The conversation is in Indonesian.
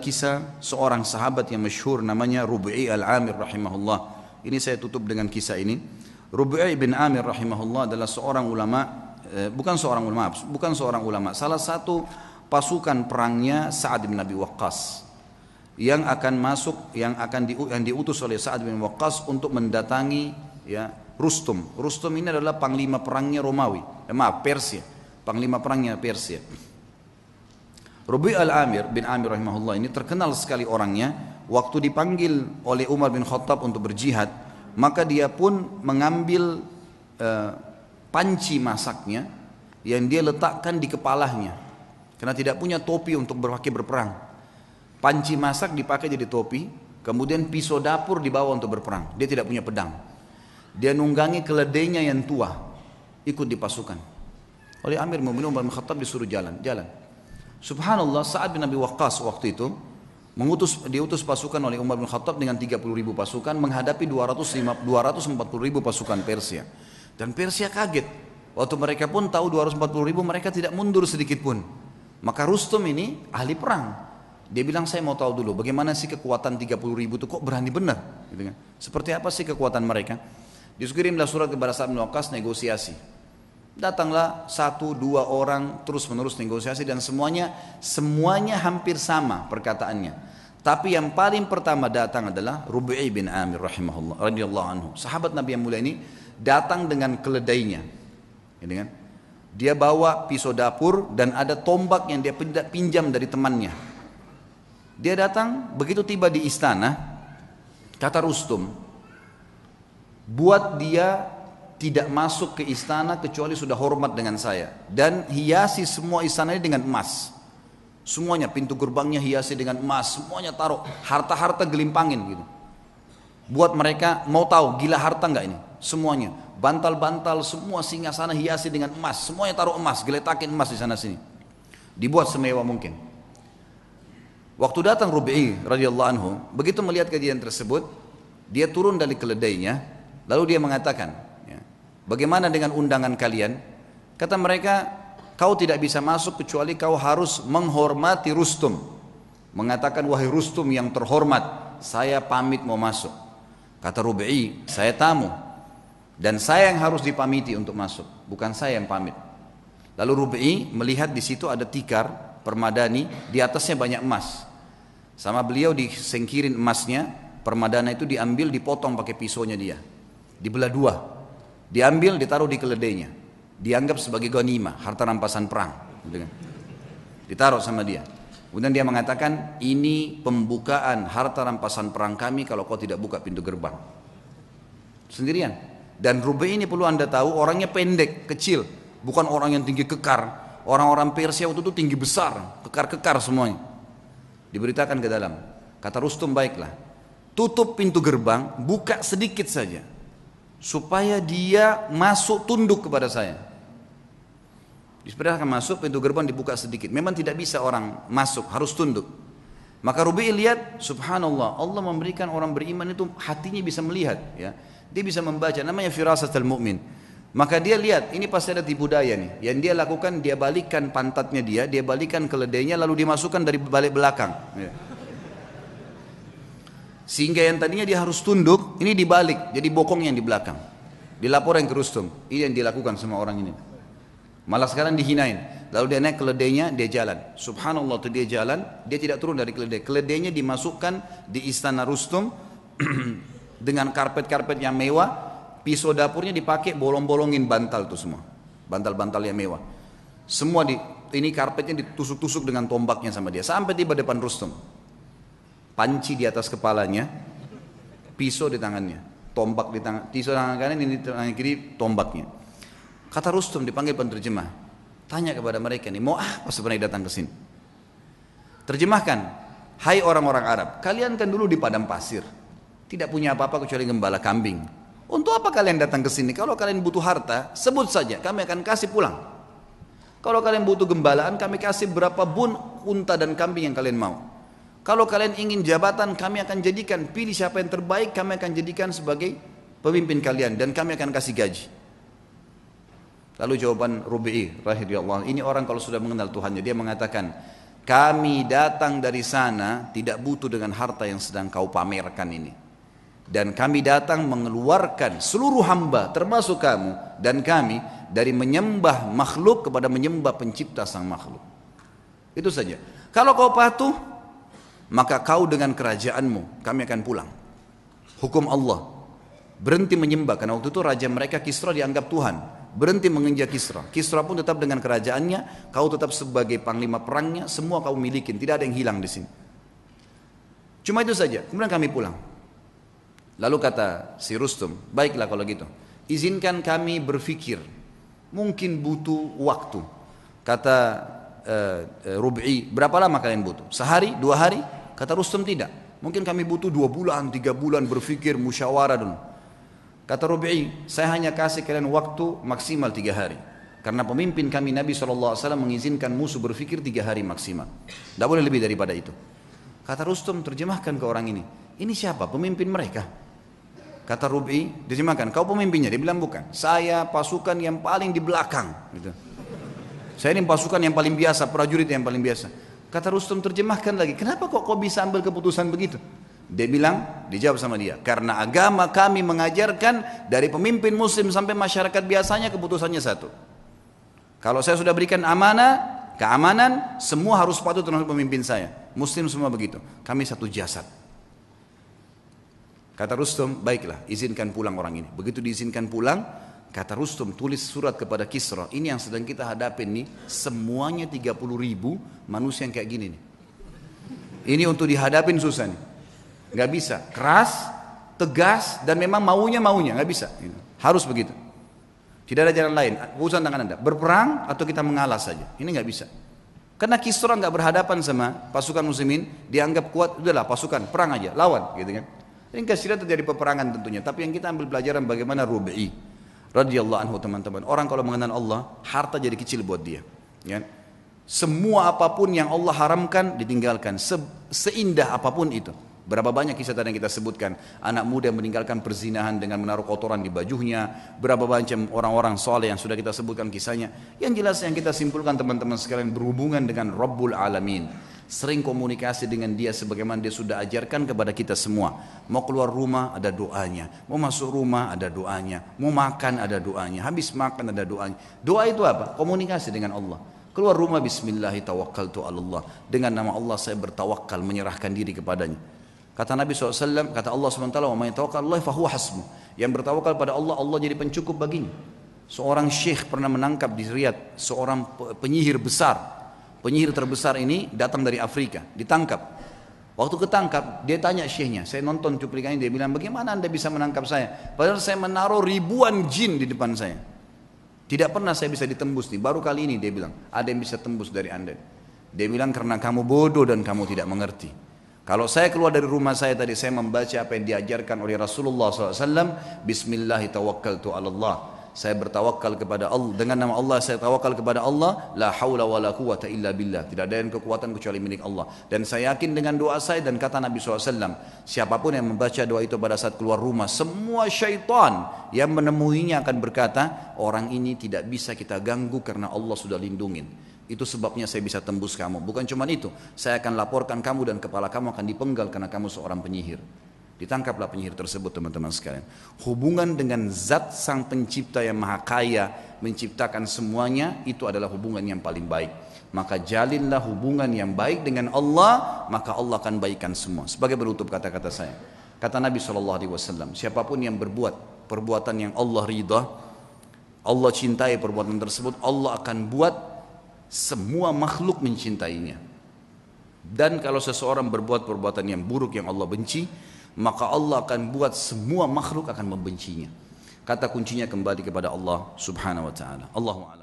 Kisah seorang sahabat yang masyhur namanya Rubi'i al-Amir rahimahullah. Ini saya tutup dengan kisah ini. Rubi'i bin Amir rahimahullah adalah seorang ulama, bukan seorang ulama, salah satu pasukan perangnya Sa'ad bin Abi Waqqas yang akan masuk, yang diutus oleh Sa'ad bin Waqqas untuk mendatangi ya Rustum. Rustum ini adalah panglima perangnya Persia, panglima perangnya Persia. Rubi' al-Amir bin Amir rahimahullah ini terkenal sekali orangnya. Waktu dipanggil oleh Umar bin Khattab untuk berjihad, maka dia pun mengambil panci masaknya yang dia letakkan di kepalanya, karena tidak punya topi untuk berperang. Panci masak dipakai jadi topi, kemudian pisau dapur dibawa untuk berperang. Dia tidak punya pedang. Dia nunggangi keledainya yang tua, ikut di pasukan. Oleh Amir Mu'minin Umar bin Khattab disuruh jalan. Subhanallah, Sa'ad bin Abi Waqqas waktu itu diutus pasukan oleh Umar bin Khattab dengan 30.000 pasukan menghadapi 240.000 pasukan Persia. Dan Persia kaget. Waktu mereka pun tahu 240.000, mereka tidak mundur sedikit pun. Maka Rustum ini ahli perang. Dia bilang, saya mau tahu dulu bagaimana sih kekuatan 30.000 itu, kok berani benar? Gitu kan? Seperti apa sih kekuatan mereka? Dikirimlah surat kepada Sa'ad bin Waqqas negosiasi. Datanglah 1-2 orang terus menerus negosiasi, dan semuanya hampir sama perkataannya. Tapi yang paling pertama datang adalah Rubi'i bin Amir rahimahullah radhiyallahu anhu. Sahabat Nabi yang mulia ini datang dengan keledainya. Gitu kan? Dia bawa pisau dapur dan ada tombak yang dia pinjam dari temannya. Dia datang, begitu tiba di istana, kata Rustum, buat dia tidak masuk ke istana kecuali sudah hormat dengan saya, dan hiasi semua istana ini dengan emas. Semuanya, pintu gerbangnya hiasi dengan emas, semuanya taruh harta-harta gelimpangin gitu. Buat mereka mau tahu gila harta enggak ini? Semuanya, bantal-bantal semua singgasana hiasi dengan emas, semuanya taruh emas, geletakin emas di sana sini. Dibuat semewah mungkin. Waktu datang Rubi'i radhiyallahu anhu, begitu melihat kejadian tersebut, dia turun dari keledainya, lalu dia mengatakan, bagaimana dengan undangan kalian? Kata mereka, kau tidak bisa masuk kecuali kau harus menghormati Rustum. Mengatakan, wahai Rustum yang terhormat, saya pamit mau masuk. Kata Rubi'i, saya tamu, dan saya yang harus dipamiti untuk masuk, bukan saya yang pamit. Lalu Rubi'i melihat di situ ada tikar permadani, di atasnya banyak emas. Sama beliau disengkirin emasnya, permadana itu diambil, dipotong pakai pisaunya dia, dibelah dua. Diambil, ditaruh di keledainya, dianggap sebagai ghanimah, harta rampasan perang, ditaruh sama dia. Kemudian dia mengatakan, ini pembukaan harta rampasan perang kami kalau kau tidak buka pintu gerbang. Sendirian. Dan Rubi'i ini perlu anda tahu, orangnya pendek, kecil, bukan orang yang tinggi kekar. Orang-orang Persia waktu itu tinggi besar, kekar-kekar semuanya. Diberitakan ke dalam. Kata Rustum, baiklah, tutup pintu gerbang, buka sedikit saja, supaya dia masuk tunduk kepada saya. Diperintahkan masuk, pintu gerbang dibuka sedikit. Memang tidak bisa orang masuk, harus tunduk. Maka Rubi'i lihat, subhanallah, Allah memberikan orang beriman itu hatinya bisa melihat, ya. Dia bisa membaca, namanya firasatul mu'min. Maka dia lihat, ini pasti ada tipu daya nih. Yang dia lakukan, dia balikkan pantatnya dia balikkan keledainya, lalu dimasukkan dari balik belakang, ya. Sehingga yang tadinya dia harus tunduk, ini dibalik, jadi bokong yang di belakang. Dilaporin ke Rustum, ini yang dilakukan sama orang ini. Malah sekarang dihinain. Lalu dia naik keledainya, dia jalan. Subhanallah, tuh dia jalan, dia tidak turun dari keledai. Keledainya dimasukkan di istana Rustum dengan karpet-karpet yang mewah. Pisau dapurnya dipakai, bolong-bolongin bantal tuh semua. Bantal-bantal yang mewah. Semua ini karpetnya ditusuk-tusuk dengan tombaknya sama dia. Sampai tiba depan Rustum. Panci di atas kepalanya, pisau di tangannya, tombak di tangan, pisau tangan kanan, ini tangan kiri, tombaknya. Kata Rustum, dipanggil penterjemah, tanya kepada mereka nih, mau apa sebenarnya datang ke sini? Terjemahkan, hai orang-orang Arab, kalian kan dulu di padang pasir, tidak punya apa-apa kecuali gembala kambing. Untuk apa kalian datang ke sini? Kalau kalian butuh harta, sebut saja, kami akan kasih pulang. Kalau kalian butuh gembalaan, kami kasih berapa bun unta dan kambing yang kalian mau. Kalau kalian ingin jabatan, kami akan jadikan, pilih siapa yang terbaik, kami akan jadikan sebagai pemimpin kalian, dan kami akan kasih gaji. Lalu jawaban Rubi'i rahimahullah, ini orang kalau sudah mengenal Tuhannya, dia mengatakan, kami datang dari sana tidak butuh dengan harta yang sedang kau pamerkan ini. Dan kami datang mengeluarkan seluruh hamba termasuk kamu dan kami dari menyembah makhluk kepada menyembah pencipta sang makhluk. Itu saja. Kalau kau patuh, maka kau dengan kerajaanmu, kami akan pulang. Hukum Allah. Berhenti menyembah, karena waktu itu raja mereka Kisra dianggap Tuhan. Berhenti menginjak Kisra. Kisra pun tetap dengan kerajaannya, kau tetap sebagai panglima perangnya, semua kau milikin, tidak ada yang hilang di sini. Cuma itu saja. Kemudian kami pulang. Lalu kata si Rustum, baiklah kalau gitu, izinkan kami berpikir. Mungkin butuh waktu. Kata Rub'i, berapa lama kalian butuh? Sehari, 2 hari? Kata Rustum tidak. Mungkin kami butuh 2 bulan, 3 bulan berpikir, musyawarah dulu. Kata Rub'i, saya hanya kasih kalian waktu maksimal 3 hari. Karena pemimpin kami Nabi SAW mengizinkan musuh berpikir 3 hari maksimal. Tidak boleh lebih daripada itu. Kata Rustum, terjemahkan ke orang ini. Ini siapa? Pemimpin mereka. Kata Rub'i, terjemahkan, kau pemimpinnya? Dia bilang bukan. Saya pasukan yang paling di belakang. Gitu. Saya ini pasukan yang paling biasa, prajurit yang paling biasa. Kata Rustum, terjemahkan lagi. Kenapa kok kau bisa ambil keputusan begitu? Dia bilang, dijawab sama dia, karena agama kami mengajarkan dari pemimpin muslim sampai masyarakat biasanya keputusannya satu. Kalau saya sudah berikan amanah, keamanan, semua harus patuh terhadap pemimpin saya. Muslim semua begitu. Kami satu jasad. Kata Rustum, baiklah, izinkan pulang orang ini. Begitu diizinkan pulang, kata Rustum, tulis surat kepada Kisra. Ini yang sedang kita hadapin nih, semuanya 30.000 manusia yang kayak gini nih. Ini untuk dihadapin susah nih. Gak bisa, keras, tegas, dan memang maunya, gak bisa. Harus begitu. Tidak ada jalan lain, urusan tangan Anda. Berperang atau kita mengalah saja. Ini gak bisa. Karena Kisra gak berhadapan sama pasukan muslimin, dianggap kuat, udahlah pasukan, perang aja, lawan. Gitu kan. Ini kasihan terjadi peperangan tentunya. Tapi yang kita ambil pelajaran bagaimana Rub'i radhiyallahu anhu, teman-teman. Orang kalau mengenal Allah, harta jadi kecil buat dia. Ya. Semua apapun yang Allah haramkan ditinggalkan. Seindah apapun itu. Berapa banyak kisah tadi yang kita sebutkan. Anak muda yang meninggalkan perzinahan dengan menaruh kotoran di bajunya. Berapa banyak orang-orang soleh yang sudah kita sebutkan kisahnya. Yang jelas yang kita simpulkan teman-teman sekalian, berhubungan dengan Rabbul Alamin. Sering komunikasi dengan dia sebagaimana dia sudah ajarkan kepada kita semua. Mau keluar rumah ada doanya, mau masuk rumah ada doanya, mau makan ada doanya, habis makan ada doanya. Doa itu apa? Komunikasi dengan Allah. Keluar rumah, bismillahirrahmanirrahim, dengan nama Allah saya bertawakal, menyerahkan diri kepadanya. Kata Nabi SAW, kata Allah SWT, wa may tawakkalallahi fahuwa hasbuh. Yang bertawakal pada Allah, Allah jadi pencukup baginya. Seorang syekh pernah menangkap di Riyadh seorang penyihir besar. Penyihir terbesar ini datang dari Afrika, ditangkap. Waktu ketangkap, dia tanya syekhnya, saya nonton cuplikannya, dia bilang, bagaimana anda bisa menangkap saya? Padahal saya menaruh ribuan jin di depan saya. Tidak pernah saya bisa ditembus nih, baru kali ini dia bilang, ada yang bisa tembus dari anda. Dia bilang, karena kamu bodoh dan kamu tidak mengerti. Kalau saya keluar dari rumah saya tadi, saya membaca apa yang diajarkan oleh Rasulullah SAW, Bismillahirrahmanirrahim. Saya bertawakal kepada Allah, dengan nama Allah saya tawakal kepada Allah, la haula wala quwata illa billah, tidak ada yang kekuatan kecuali milik Allah. Dan saya yakin dengan doa saya, dan kata Nabi SAW, siapapun yang membaca doa itu pada saat keluar rumah, semua syaitan yang menemuinya akan berkata, orang ini tidak bisa kita ganggu karena Allah sudah lindungin. Itu sebabnya saya bisa tembus kamu. Bukan cuma itu, saya akan laporkan kamu dan kepala kamu akan dipenggal karena kamu seorang penyihir. Ditangkaplah penyihir tersebut, teman-teman sekalian. Hubungan dengan zat sang pencipta yang maha kaya, menciptakan semuanya, itu adalah hubungan yang paling baik. Maka jalinlah hubungan yang baik dengan Allah, maka Allah akan baikkan semua. Sebagai penutup kata-kata saya, kata Nabi SAW, siapapun yang berbuat perbuatan yang Allah ridha, Allah cintai perbuatan tersebut, Allah akan buat semua makhluk mencintainya. Dan kalau seseorang berbuat perbuatan yang buruk yang Allah benci, maka Allah akan buat semua makhluk akan membencinya. Kata kuncinya kembali kepada Allah Subhanahu wa taala. Allahu a'lam.